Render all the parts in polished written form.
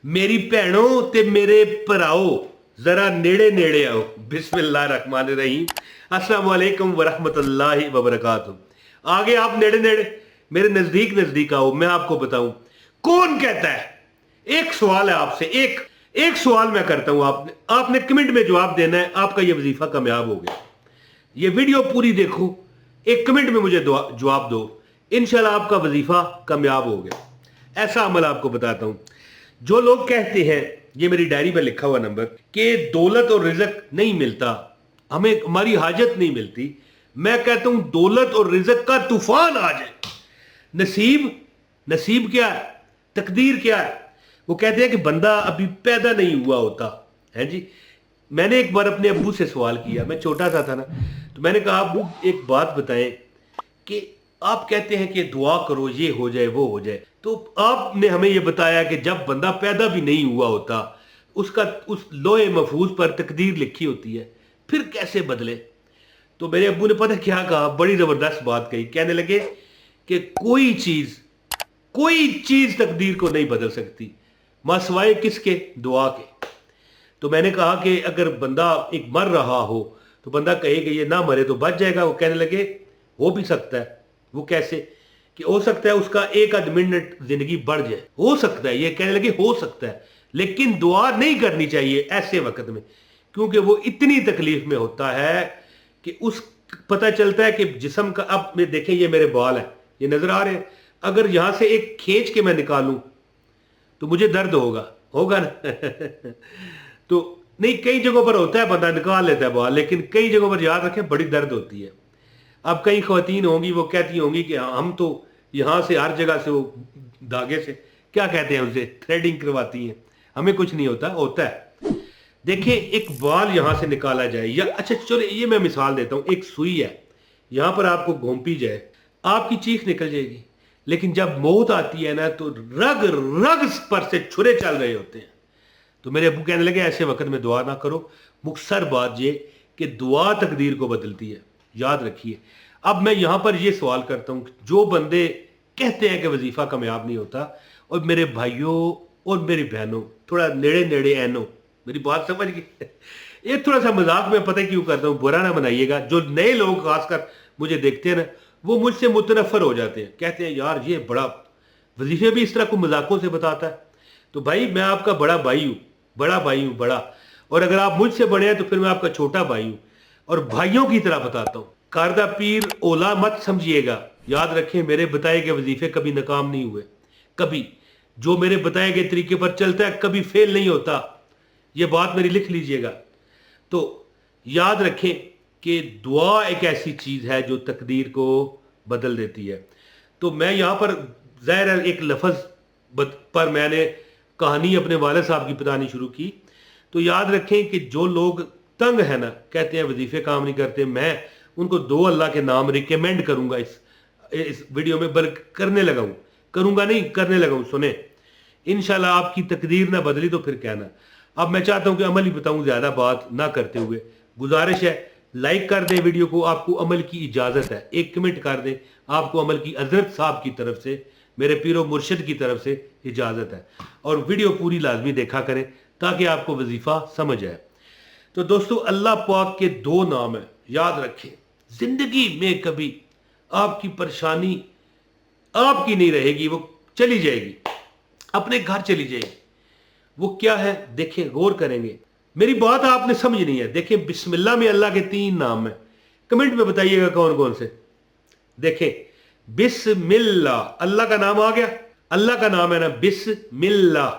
मेरी भैनों ते मेरे भराओ जरा नेड़े नेड़े आओ। बिस्मिल्लाहिर्रहमानिर्रहीम। अस्सलाम वालेकुम वरहमतुल्लाहि वबरकातुहू। आगे आप नेड़े नेड़े, मेरे नजदीक नजदीक आओ। मैं आपको बताऊं कौन कहता है। एक सवाल है आपसे, एक एक सवाल मैं करता हूं, आपने कमेंट में जवाब देना है। आपका यह वजीफा कामयाब हो गया। ये वीडियो पूरी देखो, एक कमेंट में मुझे जवाब दो, इंशाल्लाह आपका वजीफा कामयाब हो गया। ऐसा अमल आपको बताता हूं। जो लोग कहते हैं, ये मेरी डायरी में लिखा हुआ नंबर, कि दौलत और रिजक नहीं मिलता, हमें हमारी हाजत नहीं मिलती, मैं कहता हूं दौलत और रिजक का तूफान आ जाए। नसीब, नसीब क्या है, तकदीर क्या है? वो कहते हैं कि बंदा अभी पैदा नहीं हुआ होता है जी। मैंने एक बार अपने अब्बू से सवाल किया, मैं छोटा सा था ना, तो मैंने कहा अब्बू एक बात बताएं कि आप कहते हैं कि दुआ करो ये हो जाए वो हो जाए, तो आपने हमें ये बताया कि जब बंदा पैदा भी नहीं हुआ होता उसका उस लोहे महफूज पर तकदीर लिखी होती है, फिर कैसे बदले? तो मेरे अब्बू ने पता क्या कहा, बड़ी जबरदस्त बात कही। कहने लगे कि कोई चीज तकदीर को नहीं बदल सकती मासवाए किसके, दुआ के। तो मैंने कहा कि अगर बंदा एक मर रहा हो तो बंदा कहे कि ये ना मरे तो बच जाएगा। वो कहने लगे हो भी सकता है। वो कैसे? कि हो सकता है उसका एक आध मिनट जिंदगी बढ़ जाए, हो सकता है। ये कहने लगे हो सकता है, लेकिन दुआ नहीं करनी चाहिए ऐसे वक्त में, क्योंकि वो इतनी तकलीफ में होता है कि उस पता चलता है कि जिस्म का, अब मैं देखें ये मेरे बाल हैं, ये नजर आ रहे हैं, अगर यहां से एक खींच के मैं निकालूं तो मुझे दर्द होगा ना। तो नहीं, कई जगहों पर होता है बंदा निकाल लेता है बाल, लेकिन कई जगहों पर याद रखें बड़ी दर्द होती है। अब कई खवातीन होंगी वो कहती होंगी कि हम तो यहां से हर जगह से वो धागे से, क्या कहते हैं उसे, थ्रेडिंग करवाती हैं, हमें कुछ नहीं होता है। देखिए एक बाल यहां से निकाला जाए, या अच्छा चलो ये मैं मिसाल देता हूं, एक सुई है, यहां पर आपको घोंपी जाए, आपकी चीख निकल जाएगी, लेकिन जब मौत आती है ना तो रग रग पर से छुरे चल रहे होते हैं। तो मेरे अबू कहने लगे ऐसे वक्त में दुआ ना करो। मुख्तसर बात ये कि दुआ तकदीर को बदलती है, याद रखिए। अब मैं यहां पर ये सवाल करता हूं, जो बंदे कहते हैं कि वजीफा कामयाब नहीं होता, और मेरे भाइयों और मेरी बहनों थोड़ा नेड़े नेड़े एनो, मेरी बात समझ गई? ये थोड़ा सा मजाक में पता क्यों करता हूं, बुरा ना बनाइएगा। जो नए लोग खासकर मुझे देखते हैं ना, वो मुझसे मुतनफर हो जाते हैं, कहते हैं यार ये बड़ा वजीफे भी इस तरह को मजाकों से बताता है। तो भाई मैं आपका बड़ा भाई हूं, बड़ा। और अगर आप मुझसे बड़े हैं तो फिर मैं आपका छोटा भाई हूं, और भाइयों की तरह बताता हूं। कारदा पीर ओला मत समझिएगा, याद रखें मेरे बताए गए वजीफे कभी नाकाम नहीं हुए, कभी। जो मेरे बताए गए तरीके पर चलता है कभी फेल नहीं होता, यह बात मेरी लिख लीजिएगा। तो याद रखें कि दुआ एक ऐसी चीज है जो तकदीर को बदल देती है। तो मैं यहां पर ज़ाहिर है एक लफ्ज पर मैंने कहानी अपने वाले साहब की बतानी शुरू की। तो याद रखें कि जो लोग तंग है ना, कहते हैं वजीफे काम नहीं करते, मैं उनको दो अल्लाह के नाम रिकमेंड करूंगा इस वीडियो में, बल्कि करने लगा हूं, करूंगा नहीं करने लगा हूं। सुने, इंशाल्लाह आपकी तकदीर ना बदली तो फिर कहना। अब मैं चाहता हूं कि अमल ही बताऊं, ज्यादा बात ना करते हुए। गुजारिश है लाइक कर दें वीडियो को, आपको अमल की इजाजत है। एक कमेंट कर दें, आपको अमल की हजरत साहब की तरफ से, मेरे पीरो मुर्शिद की तरफ से इजाजत है। और वीडियो पूरी लाजमी देखा करें ताकि आपको वजीफा समझ आए। तो दोस्तों अल्लाह पाक के दो नाम है, याद रखें। जिंदगी में कभी आपकी परेशानी आपकी नहीं रहेगी, वो चली जाएगी, अपने घर चली जाएगी। वो क्या है देखें, गौर करेंगे, मेरी बात आपने समझनी है। देखें बिस्मिल्लाह में अल्लाह के 3 नाम है, कमेंट में बताइएगा कौन कौन से। देखें बिस्मिल्लाह, अल्लाह का नाम आ गया, अल्लाह का नाम है ना बिस्मिल्लाह।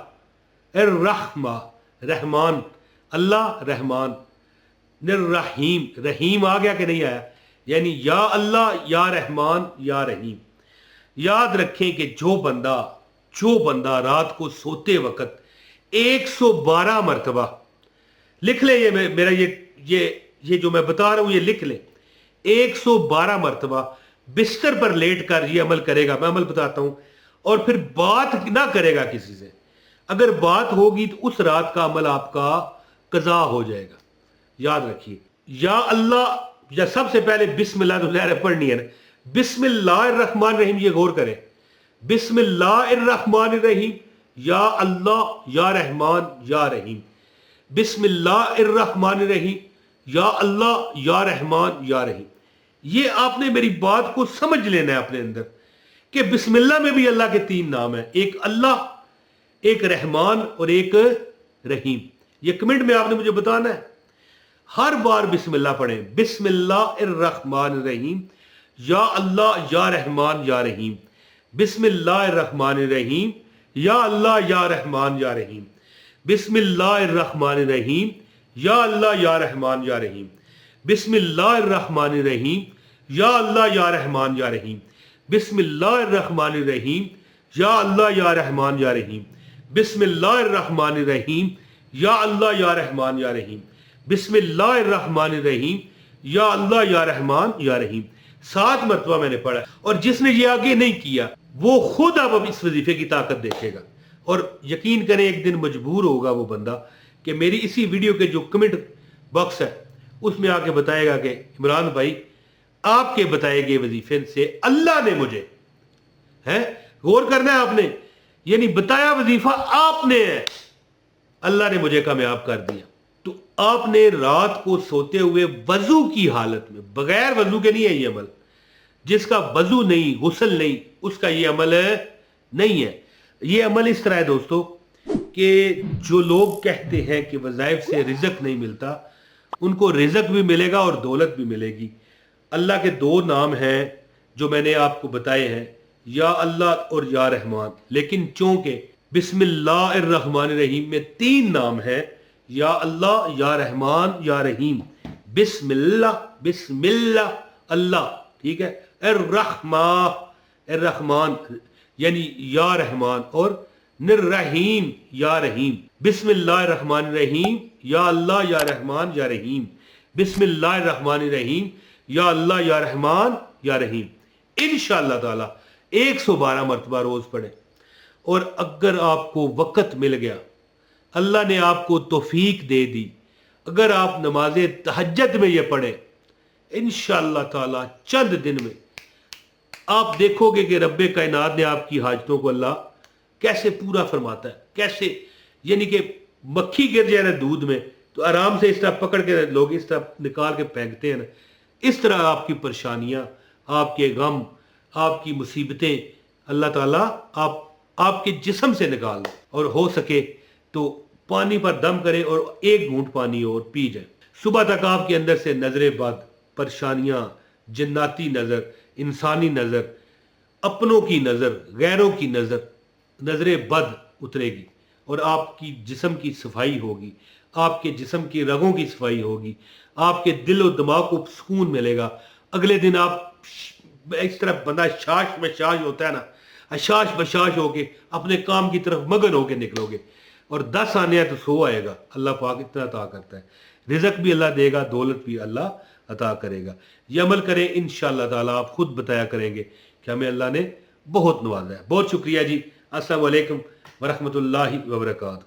रहमा, रहमान, अल्लाह रहमान। रहीम, रहीम आ गया कि नहीं आया? यानी या अल्लाह या रहमान या रहीम। याद रखें कि जो बंदा रात को सोते वक्त 112 मरतबा लिख ले, ये मेरा ये जो मैं बता रहा हूं ये लिख ले, 112 मरतबा बिस्तर पर लेट कर ये अमल करेगा। मैं अमल बताता हूं, और फिर बात ना करेगा किसी से। अगर बात होगी तो उस रात का अमल आपका कज़ा हो जाएगा। याद रखिए, या अल्लाह, या सबसे पहले बिस्मिल्लाह पढ़नी है ना, बिस्मिल्लाहिर्रहमानिर्रहीम, ये गौर करें, बिस्मिल्लाहिर्रहमानिर्रहीम। یا اللہ یا رحمان یا رحیم، بسم اللہ الرحمن الرحیم، یا اللہ یا رحمان یا رحیم۔ یہ آپ نے میری بات کو سمجھ لینا ہے اپنے اندر کہ بسم اللہ میں بھی اللہ کے 3 نام ہیں، ایک اللہ، ایک رحمان اور ایک رحیم۔ یہ کمنٹ میں آپ نے مجھے بتانا ہے، ہر بار بسم اللہ پڑھیں، بسم اللہ الرحمن الرحیم، یا اللہ یا رحمان یا رحیم، بسم اللہ الرحمن الرحیم، یا اللہ یا رحمان یا رحیم، بسم اللہ الرحمن الرحیم، یا اللہ یا رحمان یا رحیم، بسم اللہ الرحمن الرحیم، یا اللہ یا رحمان یا رحیم، بسم اللہ الرحمن الرحیم، یا اللہ یا رحمان یا رحیم، بسم اللہ الرحمن الرحیم، یا اللہ یا رحمان یا رحیم، بسم اللہ الرحمن الرحیم، یا اللہ یا رحمان یا رحیم۔ 7 مرتبہ میں نے پڑھا، اور جس نے یہ آگے نہیں کیا وہ خود اب اس وظیفے کی طاقت دیکھے گا، اور یقین کریں ایک دن مجبور ہوگا وہ بندہ کہ میری اسی ویڈیو کے جو کمنٹ باکس ہے اس میں آ کے بتائے گا کہ عمران بھائی آپ کے بتائے گئے وظیفے سے اللہ نے مجھے، غور کرنا ہے آپ نے، یعنی بتایا وظیفہ آپ نے ہے، اللہ نے مجھے کامیاب کر دیا۔ تو آپ نے رات کو سوتے ہوئے وضو کی حالت میں، بغیر وضو کے نہیں ہے یہ عمل، جس کا وضو نہیں، غسل نہیں، اس کا یہ عمل نہیں ہے۔ یہ عمل اس طرح ہے دوستو کہ جو لوگ کہتے ہیں کہ وظائف سے رزق نہیں ملتا، ان کو رزق بھی ملے گا اور دولت بھی ملے گی۔ اللہ کے 2 نام ہیں جو میں نے آپ کو بتائے ہیں، یا اللہ اور یا رحمان، لیکن چونکہ بسم اللہ الرحمن الرحیم میں 3 نام ہیں، یا اللہ یا رحمان یا رحیم، بسم اللہ اللہ، ٹھیک ہے، الرحمان یعنی یا رحمان، اور الرحیم یا رحیم، بسم اللہ الرحمن الرحیم، یا اللہ یا رحمان یا رحیم، بسم اللہ الرحمن الرحیم، یا اللہ یا رحمان یا رحیم۔ انشاءاللہ تعالی 112 مرتبہ روز پڑھیں، اور اگر آپ کو وقت مل گیا، اللہ نے آپ کو توفیق دے دی، اگر آپ نماز تہجد میں یہ پڑھیں، انشاءاللہ تعالی چند دن میں آپ دیکھو گے کہ رب کائنات نے آپ کی حاجتوں کو اللہ کیسے پورا فرماتا ہے، کیسے، یعنی کہ مکھی گر جائے نا دودھ میں تو آرام سے اس طرح پکڑ کے لوگ اس طرح نکال کے پھینکتے ہیں نا، اس طرح آپ کی پریشانیاں، آپ کے غم، آپ کی مصیبتیں اللہ تعالیٰ آپ کے جسم سے نکال دے، اور ہو سکے تو پانی پر دم کرے اور 1 گھونٹ پانی اور پی جائے۔ صبح تک آپ کے اندر سے نظر بد، پریشانیاں، جناتی نظر، انسانی نظر، اپنوں کی نظر، غیروں کی نظر بد اترے گی، اور آپ کی جسم کی صفائی ہوگی، آپ کے جسم کی رگوں کی صفائی ہوگی، آپ کے دل و دماغ کو سکون ملے گا۔ اگلے دن آپ اس طرح بندہ شاش بشاش ہوتا ہے نا، اشاش بشاش ہو کے اپنے کام کی طرف مگن ہو کے نکلو گے، اور 10 آنے ہیں تو 100 آئے گا۔ اللہ پاک اتنا عطا کرتا ہے، رزق بھی اللہ دے گا، دولت بھی اللہ عطا کرے گا۔ یہ عمل کریں، انشاءاللہ تعالیٰ آپ خود بتایا کریں گے کہ ہمیں اللہ نے بہت نوازا ہے۔ بہت شکریہ جی، السلام علیکم ورحمۃ اللہ وبرکاتہ۔